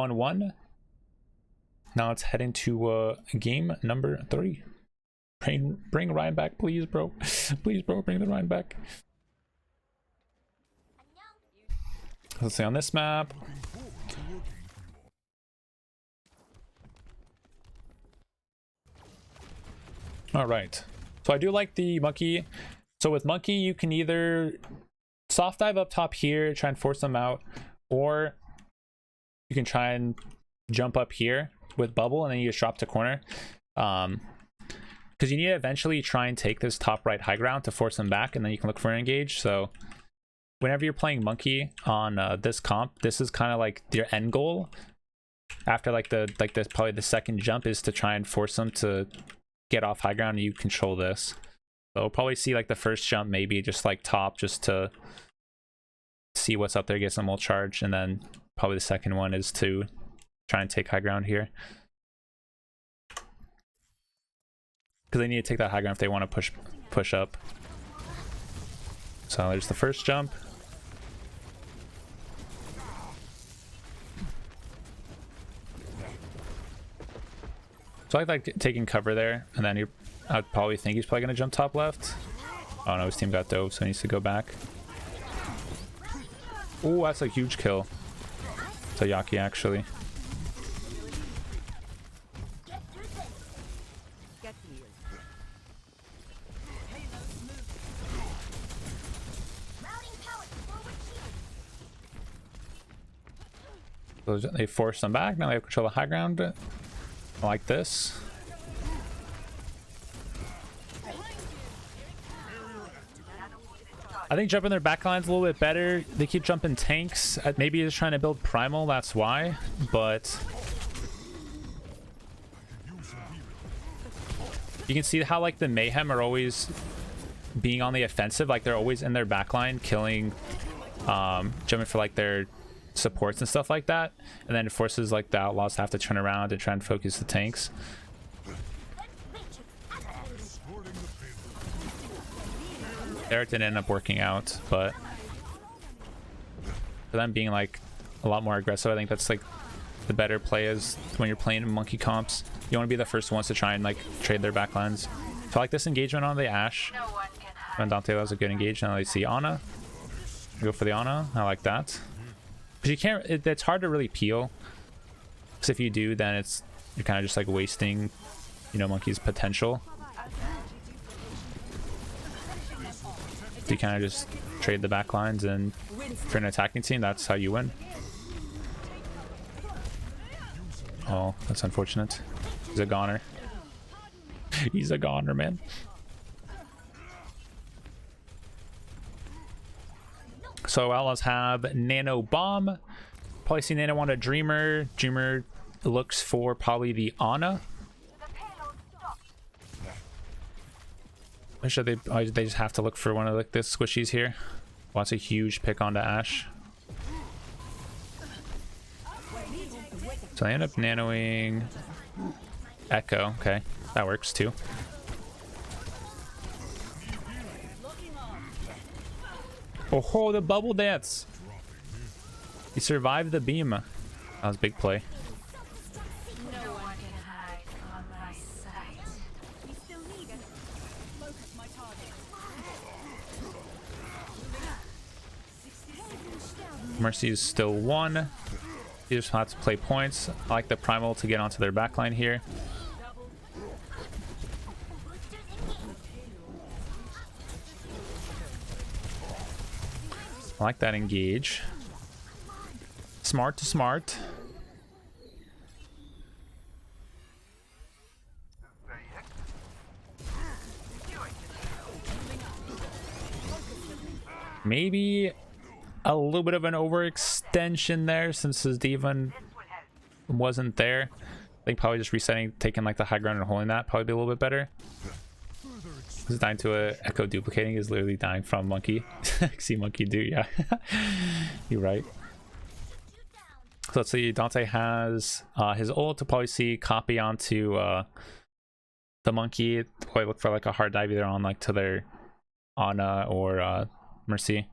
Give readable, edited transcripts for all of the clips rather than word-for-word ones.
1-1. Now let's head into game number 3. Bring Ryan back, please, bro. Please, bro, bring the Ryan back. Let's see on this map. All right. So I do like the monkey. So with monkey, you can either soft dive up top here, try and force them out, or you can try and jump up here with bubble, and then you just drop to corner. Because you need to eventually try and take this top right high ground to force them back, and then you can look for an engage. So whenever you're playing monkey on this comp, this is kind of like your end goal. After this, probably the second jump is to try and force them to get off high ground, and you control this. So we'll probably see like the first jump maybe just like top, just to see what's up there, get some ult charge, and then probably the second one is to try and take high ground here, because they need to take that high ground if they want to push up. So there's the first jump. So I like taking cover there, and then I'd probably think he's probably gonna jump top left. Oh no, his team got dove, so he needs to go back. Oh, that's a huge kill to Yaki, actually. So they force them back. Now they have control of high ground. I like this. I think jumping their backline's a little bit better. They keep jumping tanks. Maybe he's trying to build primal, that's why. But you can see how like the Mayhem are always being on the offensive. Like they're always in their backline killing, jumping for like their supports and stuff like that, and then it forces like the Outlaws to have to turn around and try and focus the tanks. Eric didn't end up working out, but for them being like a lot more aggressive, I think that's like the better play is when you're playing monkey comps. You want to be the first ones to try and like trade their backlines. So I like this engagement on the Ashe. When Dante was a good engagement. Now they see Ana. Go for the Ana. I like that. Because you can't, it's hard to really peel. Because if you do, then you're kind of just like wasting, you know, monkey's potential. So you kind of just trade the backlines, and for an attacking team, that's how you win. Oh, that's unfortunate. He's a goner. He's a goner, man. So Outlaws have Nano Bomb. Probably see Nano on a Dreamer. Dreamer looks for probably the Ana. Or should they just have to look for one of like the squishies here? Well, that's a huge pick onto Ashe. So they end up nanoing Echo. Okay, that works too. Oh, the bubble dance! He survived the beam. That was a big play. Mercy is still 1. You just have to play points. I like the primal to get onto their backline here. I like that engage. Smart to smart. Maybe a little bit of an overextension there since his D.Va wasn't there. I think probably just resetting, taking like the high ground and holding that probably be a little bit better. He's dying to a Echo duplicating, is literally dying from monkey. See monkey do, yeah. You're right. So let's see, Dante has his ult to probably see copy onto the monkey. Probably look for like a hard dive either on like to their Ana or Mercy.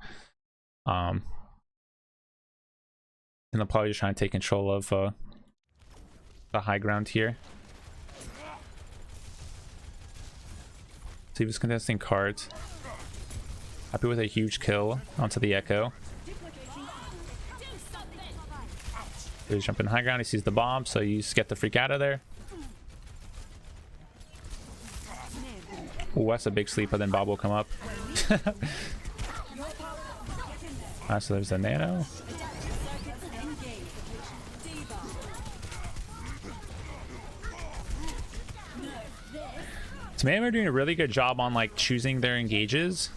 And they'll probably just try and take control of the high ground here. See if he's contesting cards. Happy with a huge kill onto the Echo. He's jumping high ground, he sees the bomb, so you just get the freak out of there. Oh, that's a big sleep, but then Bob will come up. Alright, so there's the nano. So Mayhem are doing a really good job on like choosing their engages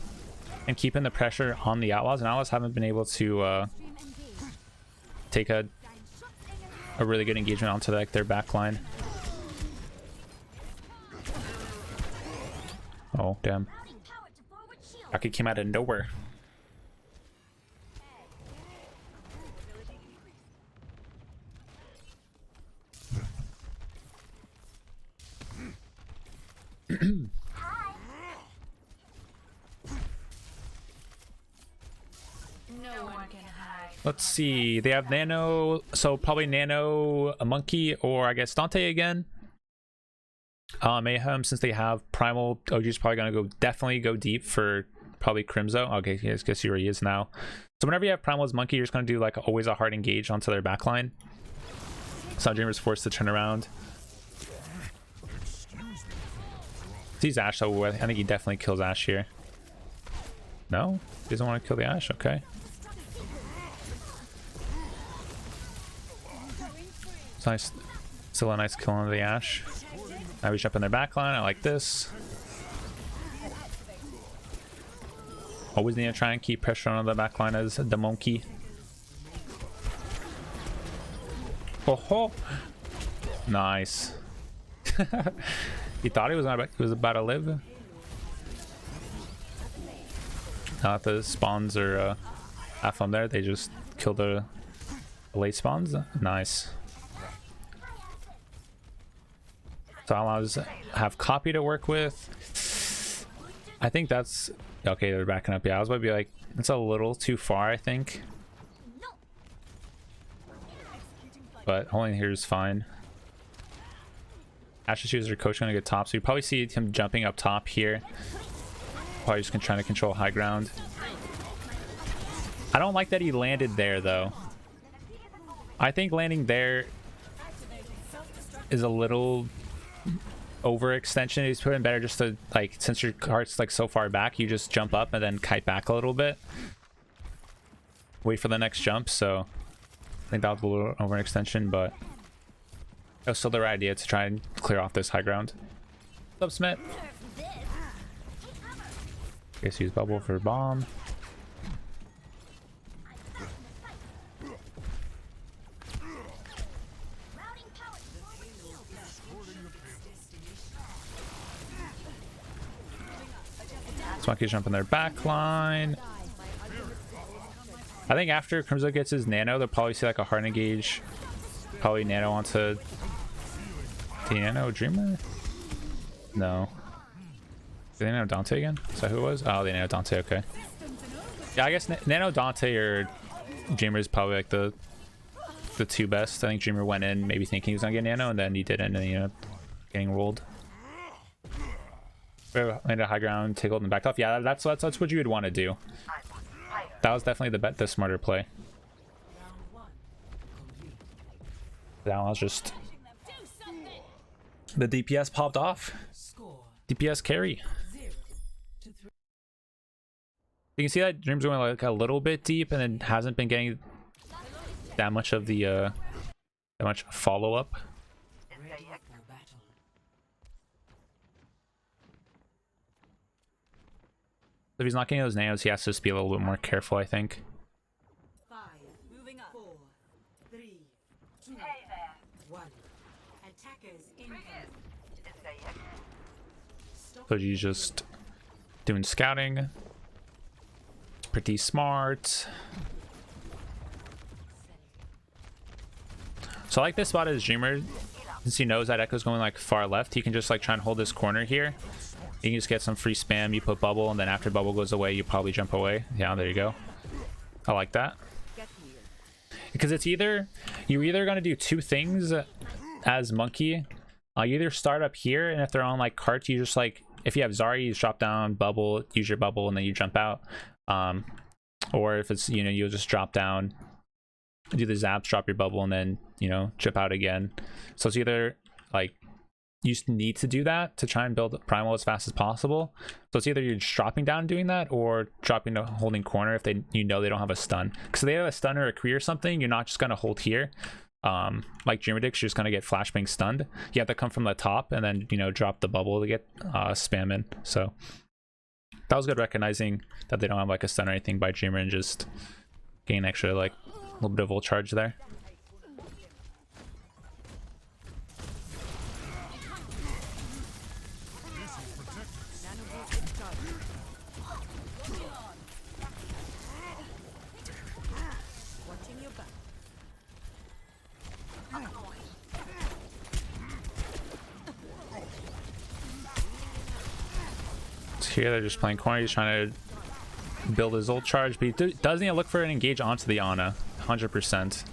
and keeping the pressure on the Outlaws, and Outlaws haven't been able to take a really good engagement onto like their back line. Oh damn, Rocket came out of nowhere. Let's see, they have Nano, so probably Nano, a Monkey, or I guess Dante again. Mayhem, since they have Primal, OG's probably gonna definitely go deep for probably Crimzo. Okay, I guess he already is now. So whenever you have Primal as Monkey, you're just gonna do like always a hard engage onto their backline. So Dreamer's forced to turn around. Sees Ashe, so I think he definitely kills Ashe here. No? He doesn't want to kill the Ashe? Okay. It's nice. Still a nice kill on the Ashe. Now we jump in their backline. I like this. Always need to try and keep pressure on the backline as the Monkey. Oh ho! Nice. He thought he was about to live. Now that the spawns are half on there, they just kill the late spawns. Nice. So Outlaws have copy to work with. I think that's okay. They're backing up. Yeah, I was about to be like, it's a little too far, I think. But holding here is fine. Ashe's users are coach gonna get top, so you probably see him jumping up top here. Probably just trying to control high ground. I don't like that he landed there though. I think landing there is a little overextension. He's putting better just to like, since your card's like so far back, you just jump up and then kite back a little bit. Wait for the next jump. So I think that was a little overextension, but it was still the right idea to try and clear off this high ground. What's up, Smith? Guess use bubble for bomb. Monkey jump in their back line. I think after Crimzo gets his nano, they'll probably see like a hard engage. Probably nano onto the Nano Dreamer? No. Did they nano Dante again? Is that who it was? Oh, they nano Dante, okay. Yeah, I guess nano Dante or Dreamer is probably like the two best. I think Dreamer went in maybe thinking he was gonna get nano, and then he didn't, and he ended up getting rolled. Landed a high ground, tickled and backed off. Yeah, that's what you would want to do. That was definitely the smarter play. That was just the DPS popped off. DPS carry. You can see that Dream's going like a little bit deep, and then hasn't been getting that much of the that much follow up. If he's not getting those nanos, he has to just be a little bit more careful, I think. So he's just doing scouting. It's pretty smart. So I like this spot as Dreamer, since he knows that Echo's going like far left, he can just like try and hold this corner here. You can just get some free spam, you put bubble, and then after bubble goes away, you probably jump away. Yeah, there you go. I like that. because it's either you're either going to do two things as monkey. You either start up here, and if they're on like cart, you just like, if you have Zarya, you just drop down, bubble, use your bubble, and then you jump out. Or if it's, you know, you'll just drop down, do the zaps, drop your bubble, and then, you know, jump out again. So it's either like you just need to do that to try and build primal as fast as possible. So it's either you're just dropping down and doing that, or dropping to holding corner if they, you know, they don't have a stun. Because if they have a stun or a Kree or something, you're not just gonna hold here. Like Dreamerdix, you're just gonna get flashbang stunned. You have to come from the top and then, you know, drop the bubble to get spam in. So that was good, recognizing that they don't have like a stun or anything by Dreamer, and just gain extra like a little bit of ult charge there. Here they're just playing corner. He's trying to build his ult charge, but he does need to look for an engage onto the Ana 100%.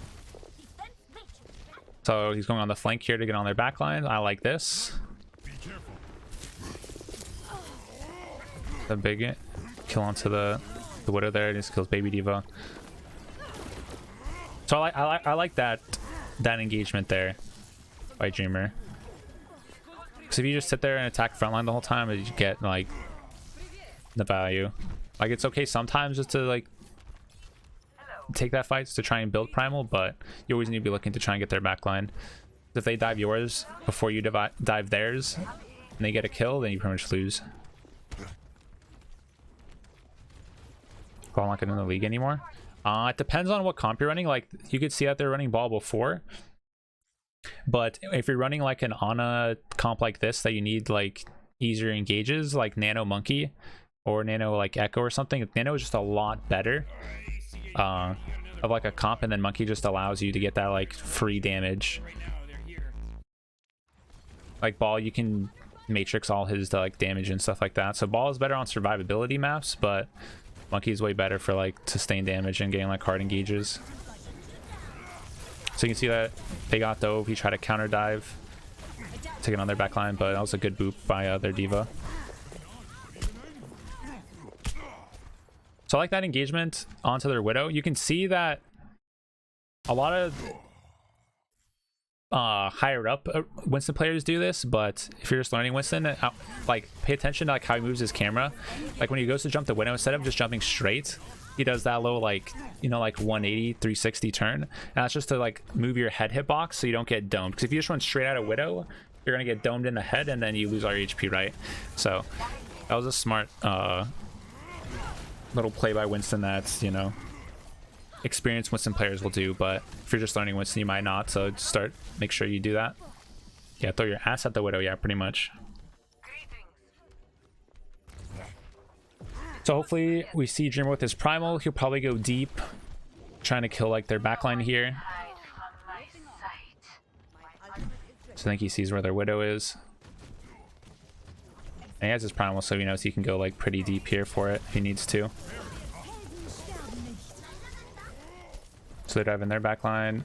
So he's going on the flank here to get on their backline. I like this. The big kill onto the Widow there, and just kills Baby D.Va. So I like that engagement there by Dreamer. Because if you just sit there and attack frontline the whole time, you get like the value. Like, it's okay sometimes just to like take that fight to try and build primal, but you always need to be looking to try and get their backline. If they dive yours before you dive theirs and they get a kill, then you pretty much lose. Ball not getting in the league anymore. It depends on what comp you're running. Like, you could see that they're running ball before, but if you're running like an Ana comp like this that you need like easier engages, like Nano Monkey or Nano like Echo or something, Nano is just a lot better of like a comp, and then Monkey just allows you to get that like free damage. Like Ball, you can matrix all his like damage and stuff like that. So Ball is better on survivability maps, but Monkey is way better for like sustained damage and getting like hard engages. So you can see that they got the OP, try to counter dive, taking on their backline, but that was a good boop by their D.Va. So I like that engagement onto their Widow. You can see that a lot of higher up Winston players do this, but if you're just learning Winston, like pay attention to like how he moves his camera. Like when he goes to jump the Widow, instead of just jumping straight, he does that low, like, you know, like 180 360 turn, and that's just to like move your head hitbox so you don't get domed. Because if you just run straight out of Widow, you're gonna get domed in the head and then you lose all your HP, right? So that was a smart little play by Winston that, you know, experienced Winston players will do, but if you're just learning Winston, you might not. So just make sure you do that. Yeah, throw your ass at the Widow. Yeah, pretty much. So hopefully we see Dreamer with his primal. He'll probably go deep, trying to kill like their backline here. So I think he sees where their Widow is. And he has his primal, so he knows he can go like pretty deep here for it if he needs to. So they're diving their backline.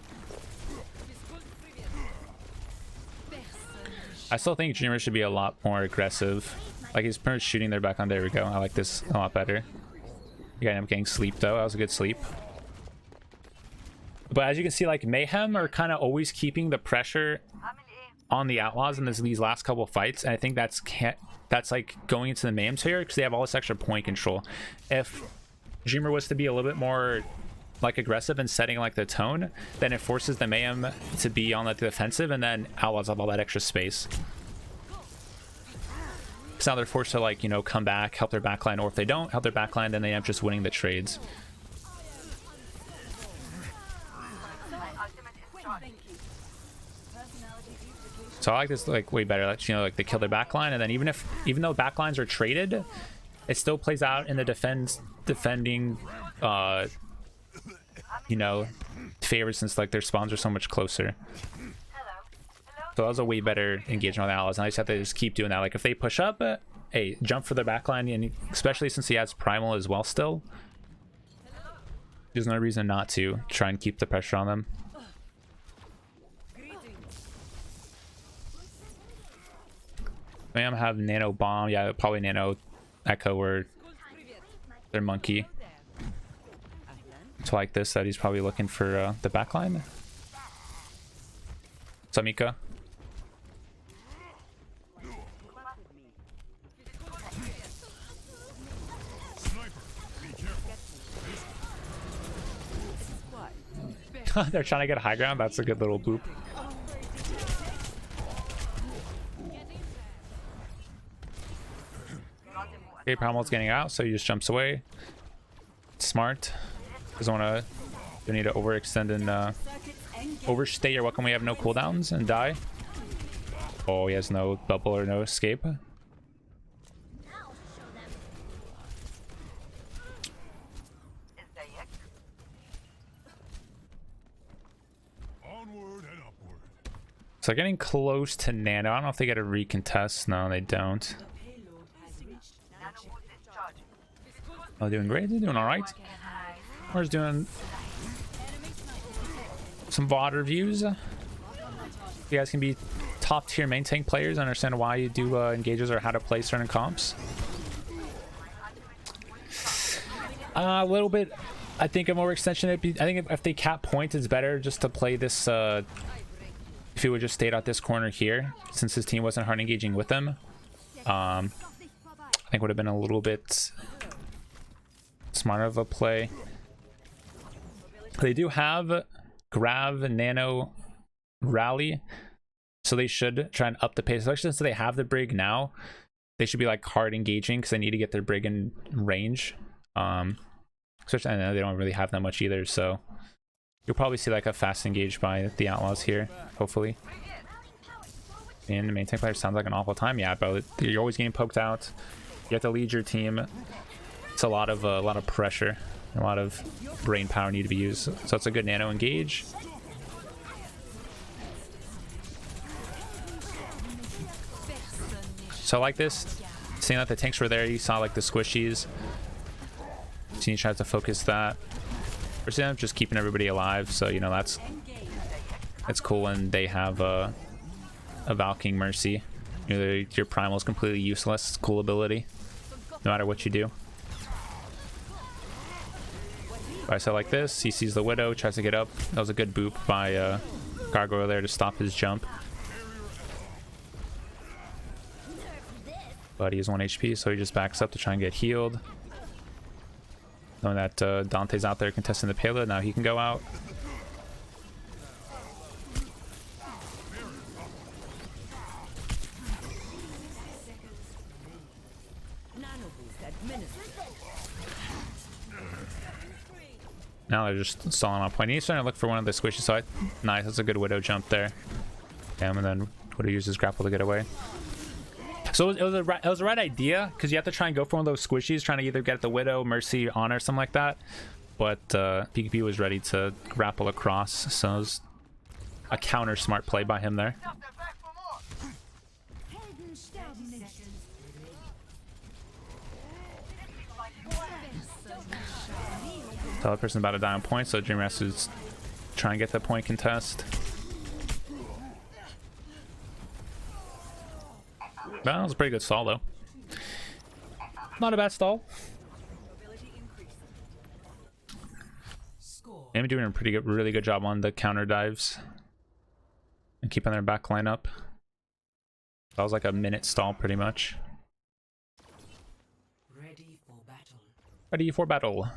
I still think Dreamer should be a lot more aggressive. Like, he's pretty much shooting their backline. There we go. I like this a lot better. You gotta end up getting sleep though. That was a good sleep. But as you can see, like Mayhem are kind of always keeping the pressure on the Outlaws in these last couple of fights, and I think that's like going into the Mayhem's here because they have all this extra point control. If Dreamer was to be a little bit more like aggressive and setting like the tone, then it forces the Mayhem to be on like the defensive, and then Outlaws have all that extra space. So now they're forced to, like, you know, come back, help their backline, or if they don't help their backline, then they end up just winning the trades. So I like this like way better. Like, you know, like they kill their backline, and then even though backlines are traded, it still plays out in the defending you know, favor, since like their spawns are so much closer. So that was a way better engagement with Outlaws, and I just have to just keep doing that. Like if they push up, hey, jump for their backline, and especially since he has primal as well still, There's no reason not to try and keep the pressure on them. Mayhem have nano bomb. Yeah, probably nano echo or their monkey. It's like this that he's probably looking for the backline. Samika. They're trying to get high ground. That's a good little boop. Okay, Primal's getting out, so he just jumps away. Smart. Doesn't want to. Don't need to overextend and overstay your welcome. We have no cooldowns and die. Oh, he has no bubble or no escape. So getting close to nano. I don't know if they get a recontest. No, they don't. Oh, doing great. They're doing all right. We're just doing some VOD reviews. You guys can be top tier main tank players. Understand why you do engages or how to play certain comps. A little bit. I think a more extension. I think if they cap points, it's better just to play this. If he would just stayed out this corner here, since his team wasn't hard engaging with them, I think would have been a little bit smarter of a play. They do have Grav, Nano, Rally, so they should try and up the pace. Especially since they have the Brig now, they should be like hard engaging because they need to get their Brig in range. Especially, I know they don't really have that much either, so you'll probably see like a fast engage by the Outlaws here, hopefully. And the main tank player sounds like an awful time. Yeah, but you're always getting poked out. You have to lead your team. It's a lot of pressure, a lot of brain power need to be used. So it's a good nano engage. So I like this. Seeing that the tanks were there, you saw like the squishies. So you try to focus that. I'm just keeping everybody alive, so you know that's cool. And they have a Valking Mercy. You know, your primal is completely useless. It's a cool ability, no matter what you do. Alright, so like this, he sees the Widow, tries to get up. That was a good boop by Gargoyle there to stop his jump. But he has 1 HP, so he just backs up to try and get healed. Knowing that Dante's out there contesting the payload, now he can go out. Now they're just stalling on point. He's trying to look for one of the squishes, so nice, that's a good Widow jump there. Damn, and then Widow uses grapple to get away. So it was the right idea, because you have to try and go for one of those squishies, trying to either get the Widow, Mercy, Honor, or something like that. But PKP was ready to grapple across, so it was a counter smart play by him there. The other person about to die on point, so Dreamrest is trying to get the point contest. That was a pretty good stall, though. Not a bad stall. Maybe doing a really good job on the counter dives and keeping their back line up. That was like a minute stall, pretty much. Ready for battle. Ready for battle.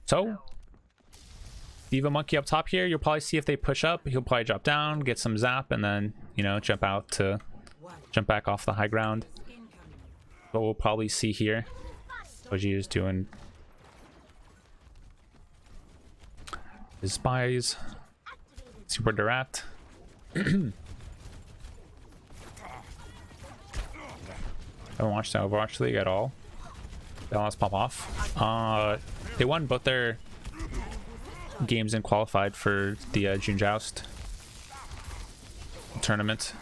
So, Diva Monkey up top here. You'll probably see if they push up. He'll probably drop down, get some zap, and then, you know, jump out to jump back off the high ground. But we'll probably see here. Oji is doing his spies. See where they're at. I haven't watched the Overwatch League at all. Now let's pop off. They won both their games and qualified for the June Joust tournament.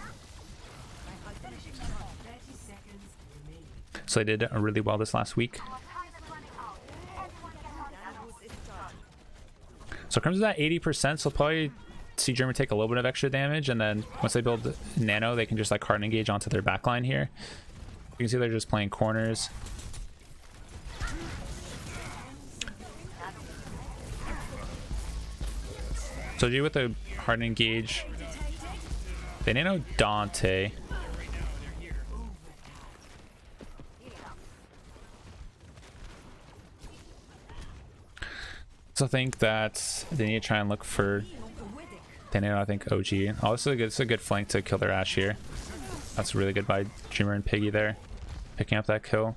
So they did really well this last week. So Crimson's at 80%, so probably see German take a little bit of extra damage, and then once they build Nano, they can just like hard engage onto their backline here. You can see they're just playing corners. So G with the hard engage. They Nano Dante. So I think that they need to try and look for Nano, I think OG. Oh, this is a good flank to kill their Ashe here. That's really good by Dreamer and Piggy there, picking up that kill.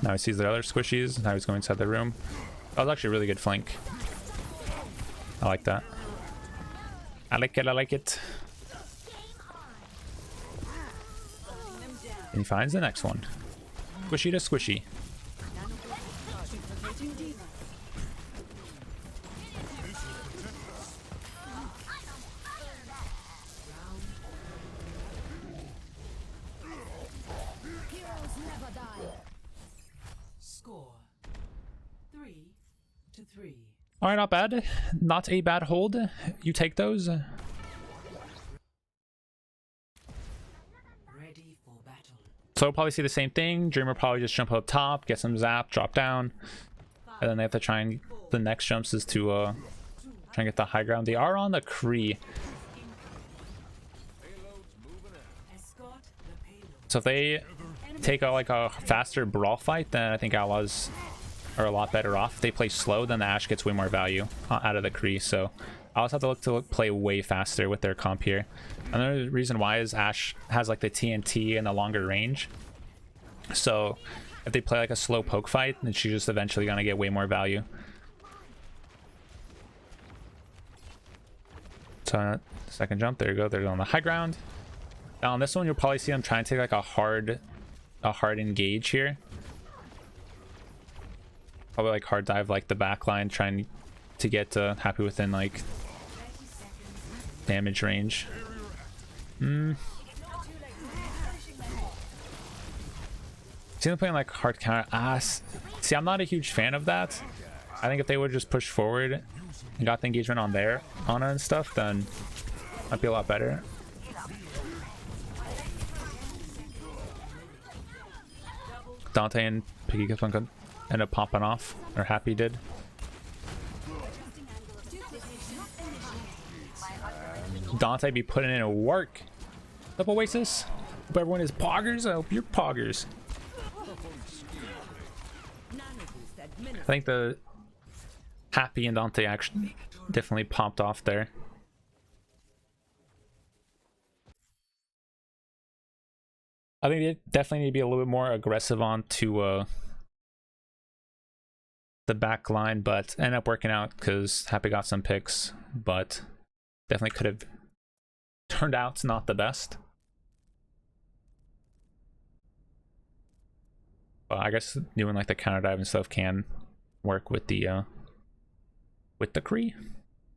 Now he sees their other squishies. Now he's going inside the room. That was actually a really good flank. I like that. I like it. I like it. And he finds the next one. Squishy to squishy. All right, not bad. Not a bad hold. You take those. Ready for battle. So we'll probably see the same thing. Dreamer probably just jump up top, get some zap, drop down, and then they have to try and the next jumps is to try and get the high ground. They are on the Kree. So if they take out like a faster brawl fight, then I think Outlaws are a lot better off. If they play slow, then the Ashe gets way more value out of the Kree. So Outlaws have to look to play way faster with their comp here. Another reason why is Ashe has like the TNT and the longer range. So if they play like a slow poke fight, then she's just eventually gonna get way more value. So second jump, there you go. They're on the high ground. Now on this one, you'll probably see them trying to take like a hard engage here. Probably like hard dive like the backline, trying to get happy within like damage range. See them playing like hard counter. See, I'm not a huge fan of that. I think if they would just push forward and got the engagement on there, on and stuff, then might be a lot better. Dante and Piggy end up popping off, or Happy did. Dante be putting in a work. What's up, Oasis? Hope everyone is poggers. I hope you're poggers. I think the Happy and Dante actually definitely popped off there. I think they definitely need to be a little bit more aggressive onto the back line, but ended up working out because Happy got some picks, but definitely could have turned out not the best. But I guess doing like the counter dive and stuff can work with the Kree.